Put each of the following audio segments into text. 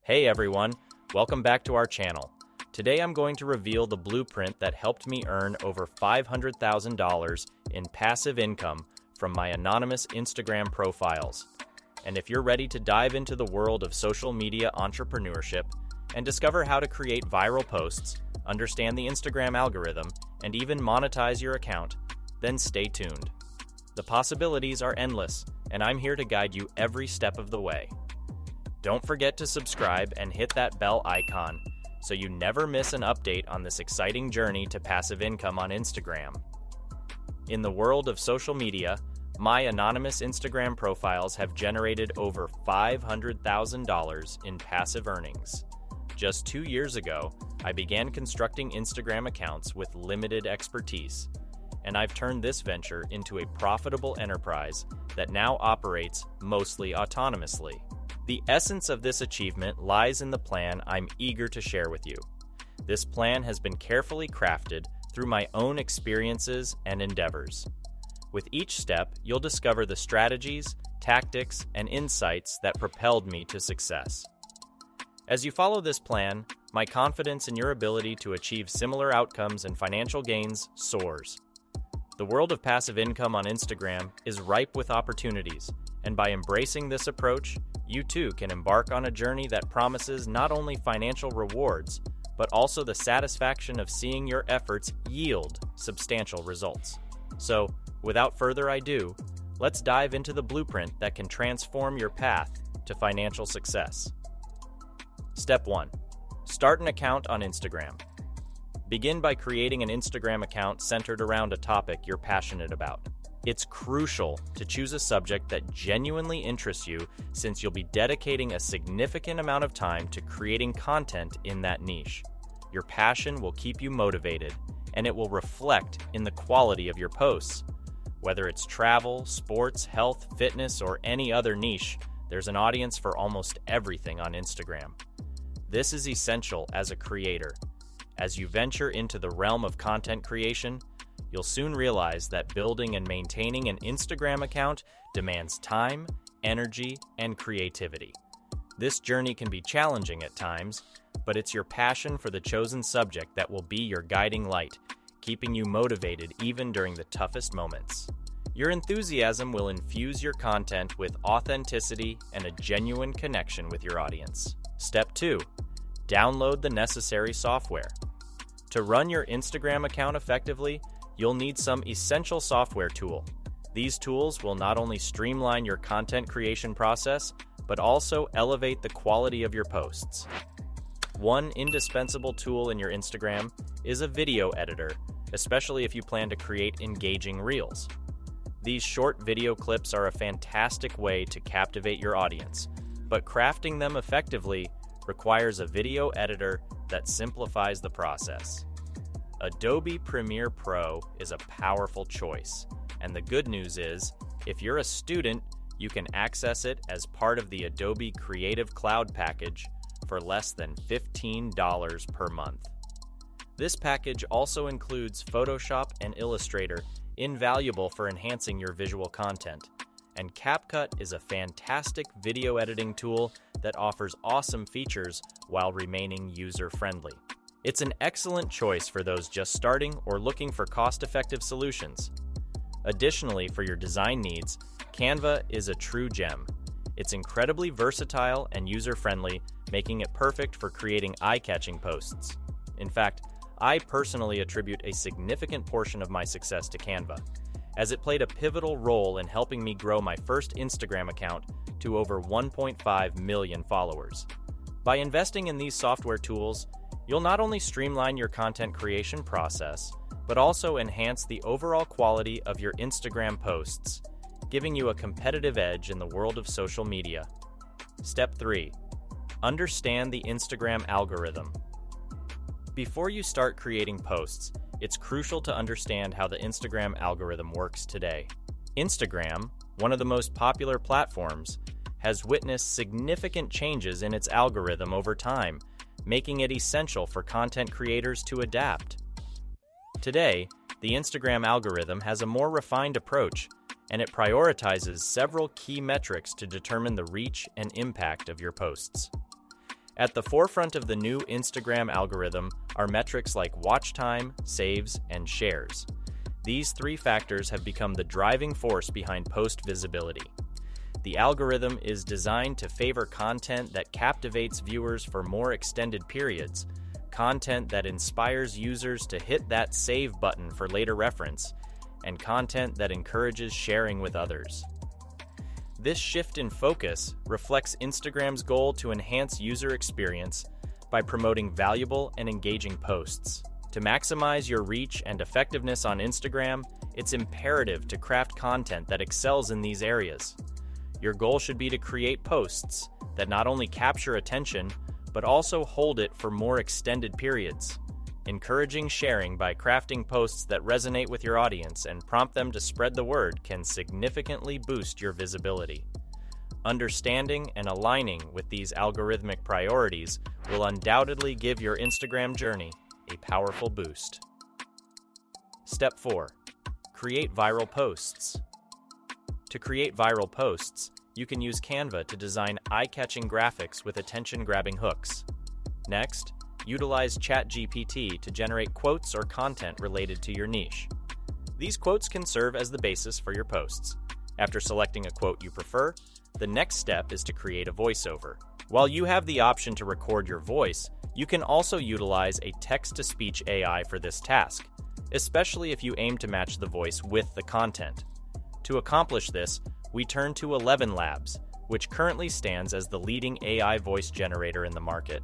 Hey everyone, welcome back to our channel. Today I'm going to reveal the blueprint that helped me earn over $500,000 in passive income from my anonymous Instagram profiles. And if you're ready to dive into the world of social media entrepreneurship and discover how to create viral posts, understand the Instagram algorithm, and even monetize your account, then stay tuned. The possibilities are endless, and I'm here to guide you every step of the way. Don't forget to subscribe and hit that bell icon so you never miss an update on this exciting journey to passive income on Instagram. In the world of social media, my anonymous Instagram profiles have generated over $500,000 in passive earnings. Just 2 years ago, I began constructing Instagram accounts with limited expertise, and I've turned this venture into a profitable enterprise that now operates mostly autonomously. The essence of this achievement lies in the plan I'm eager to share with you. This plan has been carefully crafted through my own experiences and endeavors. With each step, you'll discover the strategies, tactics, and insights that propelled me to success. As you follow this plan, my confidence in your ability to achieve similar outcomes and financial gains soars. The world of passive income on Instagram is ripe with opportunities, and by embracing this approach, you too can embark on a journey that promises not only financial rewards, but also the satisfaction of seeing your efforts yield substantial results. So, without further ado, let's dive into the blueprint that can transform your path to financial success. Step 1. Start an account on Instagram. Begin by creating an Instagram account centered around a topic you're passionate about. It's crucial to choose a subject that genuinely interests you, since you'll be dedicating a significant amount of time to creating content in that niche. Your passion will keep you motivated, and it will reflect in the quality of your posts. Whether it's travel, sports, health, fitness, or any other niche, there's an audience for almost everything on Instagram. This is essential as a creator. As you venture into the realm of content creation, you'll soon realize that building and maintaining an Instagram account demands time, energy, and creativity. This journey can be challenging at times, but it's your passion for the chosen subject that will be your guiding light, keeping you motivated even during the toughest moments. Your enthusiasm will infuse your content with authenticity and a genuine connection with your audience. Step 2. Download the necessary software. To run your Instagram account effectively, you'll need some essential software tool. These tools will not only streamline your content creation process, but also elevate the quality of your posts. One indispensable tool in your Instagram is a video editor, especially if you plan to create engaging reels. These short video clips are a fantastic way to captivate your audience, but crafting them effectively requires a video editor that simplifies the process. Adobe Premiere Pro is a powerful choice, and the good news is, if you're a student, you can access it as part of the Adobe Creative Cloud package for less than $15 per month. This package also includes Photoshop and Illustrator, invaluable for enhancing your visual content, and CapCut is a fantastic video editing tool that offers awesome features while remaining user-friendly. It's an excellent choice for those just starting or looking for cost-effective solutions. Additionally, for your design needs, Canva is a true gem. It's incredibly versatile and user-friendly, making it perfect for creating eye-catching posts. In fact, I personally attribute a significant portion of my success to Canva, as it played a pivotal role in helping me grow my first Instagram account to over 1.5 million followers. By investing in these software tools, you'll not only streamline your content creation process, but also enhance the overall quality of your Instagram posts, giving you a competitive edge in the world of social media. Step 3. Understand the Instagram algorithm. Before you start creating posts, it's crucial to understand how the Instagram algorithm works today. Instagram, one of the most popular platforms, has witnessed significant changes in its algorithm over time, making it essential for content creators to adapt. Today, the Instagram algorithm has a more refined approach, and it prioritizes several key metrics to determine the reach and impact of your posts. At the forefront of the new Instagram algorithm are metrics like watch time, saves, and shares. These three factors have become the driving force behind post visibility. The algorithm is designed to favor content that captivates viewers for more extended periods, content that inspires users to hit that save button for later reference, and content that encourages sharing with others. This shift in focus reflects Instagram's goal to enhance user experience by promoting valuable and engaging posts. To maximize your reach and effectiveness on Instagram, it's imperative to craft content that excels in these areas. Your goal should be to create posts that not only capture attention, but also hold it for more extended periods. Encouraging sharing by crafting posts that resonate with your audience and prompt them to spread the word can significantly boost your visibility. Understanding and aligning with these algorithmic priorities will undoubtedly give your Instagram journey a powerful boost. Step 4. Create viral posts. To create viral posts, you can use Canva to design eye-catching graphics with attention-grabbing hooks. Next, utilize ChatGPT to generate quotes or content related to your niche. These quotes can serve as the basis for your posts. After selecting a quote you prefer, the next step is to create a voiceover. While you have the option to record your voice, you can also utilize a text-to-speech AI for this task, especially if you aim to match the voice with the content. To accomplish this, we turn to ElevenLabs, which currently stands as the leading AI voice generator in the market.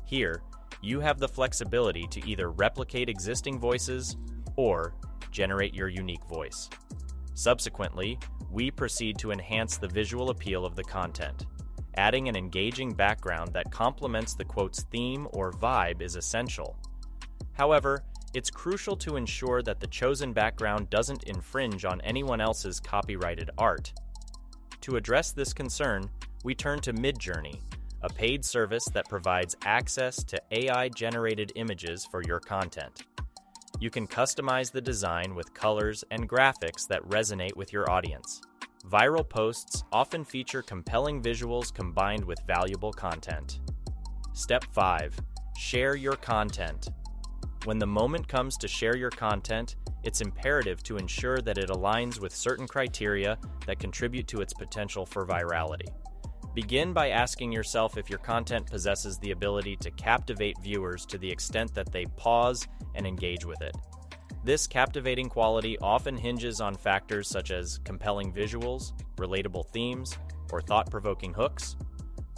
Here, you have the flexibility to either replicate existing voices or generate your unique voice. Subsequently, we proceed to enhance the visual appeal of the content. Adding an engaging background that complements the quote's theme or vibe is essential. However, it's crucial to ensure that the chosen background doesn't infringe on anyone else's copyrighted art. To address this concern, we turn to Midjourney, a paid service that provides access to AI-generated images for your content. You can customize the design with colors and graphics that resonate with your audience. Viral posts often feature compelling visuals combined with valuable content. Step 5. Share your content. When the moment comes to share your content, it's imperative to ensure that it aligns with certain criteria that contribute to its potential for virality. Begin by asking yourself if your content possesses the ability to captivate viewers to the extent that they pause and engage with it. This captivating quality often hinges on factors such as compelling visuals, relatable themes, or thought-provoking hooks.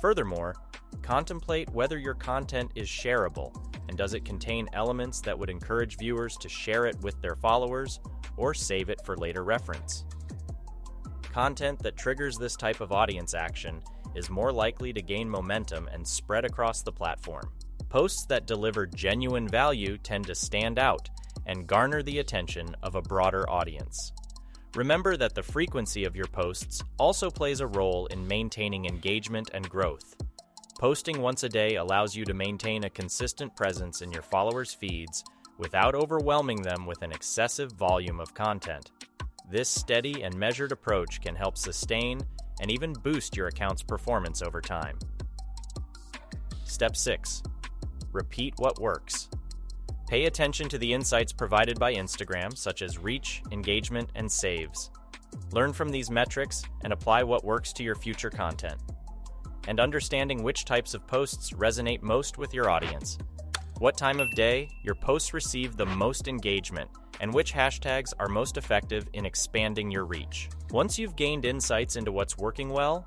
Furthermore, contemplate whether your content is shareable and does it contain elements that would encourage viewers to share it with their followers or save it for later reference. Content that triggers this type of audience action is more likely to gain momentum and spread across the platform. Posts that deliver genuine value tend to stand out and garner the attention of a broader audience. Remember that the frequency of your posts also plays a role in maintaining engagement and growth. Posting once a day allows you to maintain a consistent presence in your followers' feeds without overwhelming them with an excessive volume of content. This steady and measured approach can help sustain and even boost your account's performance over time. Step 6. Repeat what works. Pay attention to the insights provided by Instagram, such as reach, engagement, and saves. Learn from these metrics and apply what works to your future content. And understanding which types of posts resonate most with your audience. What time of day your posts receive the most engagement, and which hashtags are most effective in expanding your reach. Once you've gained insights into what's working well,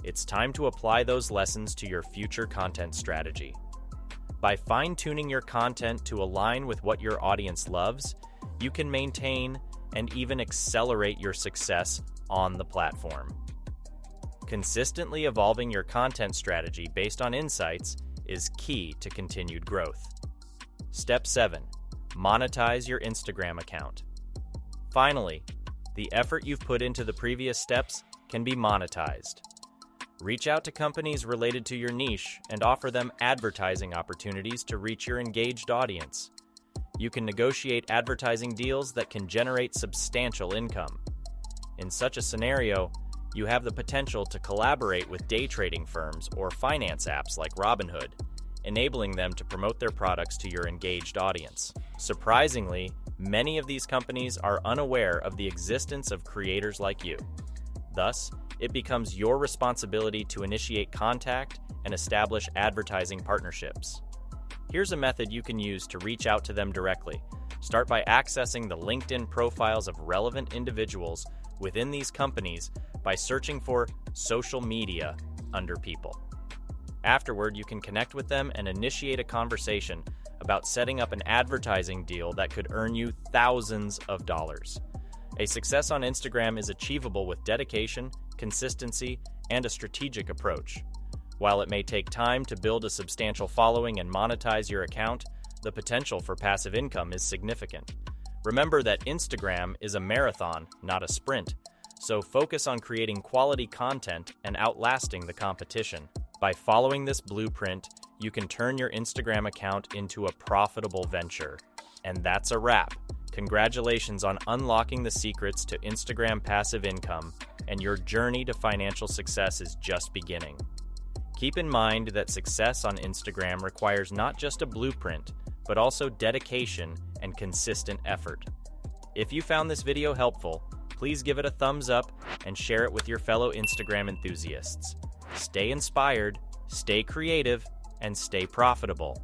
it's time to apply those lessons to your future content strategy. By fine-tuning your content to align with what your audience loves, you can maintain and even accelerate your success on the platform. Consistently evolving your content strategy based on insights is key to continued growth. Step 7. Monetize your Instagram account. Finally, the effort you've put into the previous steps can be monetized. Reach out to companies related to your niche and offer them advertising opportunities to reach your engaged audience. You can negotiate advertising deals that can generate substantial income. In such a scenario, You have the potential to collaborate with day trading firms or finance apps like Robinhood, enabling them to promote their products to your engaged audience. Surprisingly, many of these companies are unaware of the existence of creators like you. Thus, it becomes your responsibility to initiate contact and establish advertising partnerships. Here's a method you can use to reach out to them directly. Start by accessing the LinkedIn profiles of relevant individuals within these companies by searching for social media under people. Afterward, you can connect with them and initiate a conversation about setting up an advertising deal that could earn you thousands of dollars. A success on Instagram is achievable with dedication, consistency, and a strategic approach. While it may take time to build a substantial following and monetize your account, the potential for passive income is significant. Remember that Instagram is a marathon, not a sprint, so focus on creating quality content and outlasting the competition. By following this blueprint, you can turn your Instagram account into a profitable venture. And that's a wrap. Congratulations on unlocking the secrets to Instagram passive income, and your journey to financial success is just beginning. Keep in mind that success on Instagram requires not just a blueprint, but also dedication and consistent effort. If you found this video helpful, please give it a thumbs up and share it with your fellow Instagram enthusiasts. Stay inspired, stay creative, and stay profitable.